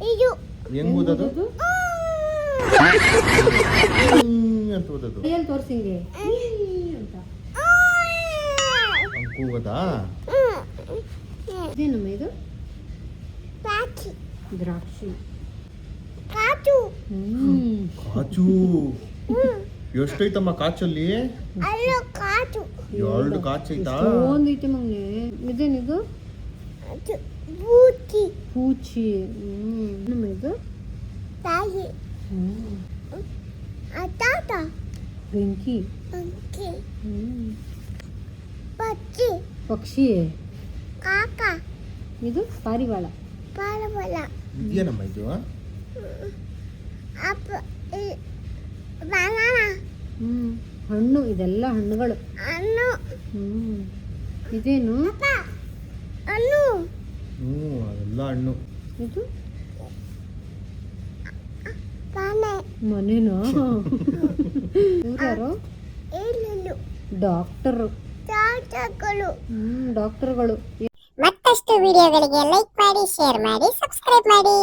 ಇದು ಹೆಂಗ್ ಓದೋದು ಅಂತ ಓದೋದು ಕೈಯಲ್ಲಿ ತೋರಿಸಿಂಗೆ ಅಂತ ಹಂಗ್ ಕೂಗೋದಾ ಇದೇನಮ್ಮ ಇದು ಪಾಚಿ ದ್ರಾಕ್ಷಿ ಕಾಚು ಕಾಚು ಎಷ್ಟೈತಮ್ಮ ಕಾಚಲ್ಲಿ ಅಲ್ಲ ಕಾಚು 2 ಕಾಚೈತಾ ಎಷ್ಟೊಂದು ಐತೆ ಮಗನೇ ಇದೇನಿದು ಅದು ಬೂಚಿ ಪೂಚಿ ನಮ್ಮ ಇದು ತಾಯಿ ಅತಾತ ಬೆಂಕಿ ಅಂಕಿ ಪಚ್ಚಿ ಪಕ್ಷಿ ಕಾಕ ಇದು ಪಾರಿವಾಳ ಪಾರವಲ ಇದೇನಮ್ಮ ಇದು ಅಪ್ಪ ಬನಾನಾ ಹಣ್ಣು ಇದೆಲ್ಲ ಹಣ್ಣುಗಳು ಅನ್ನು ಇದೇನು ಅಪ್ಪ ಅನ್ನು ಅದೆಲ್ಲ ಹಣ್ಣು ಇದು ಪಾನೆ ಮನೇನು ಇವ್ರ್ಯಾರು ಏಳು ಡಾಕ್ಟರು ಚಾಚಗಳು ಡಾಕ್ಟರ್ಗಳು ಮತ್ತಷ್ಟು ವಿಡಿಯೋಗಳಿಗೆ ಲೈಕ್ ಮಾಡಿ ಶೇರ್ ಮಾಡಿ ಸಬ್ಸ್ಕ್ರೈಬ್ ಮಾಡಿ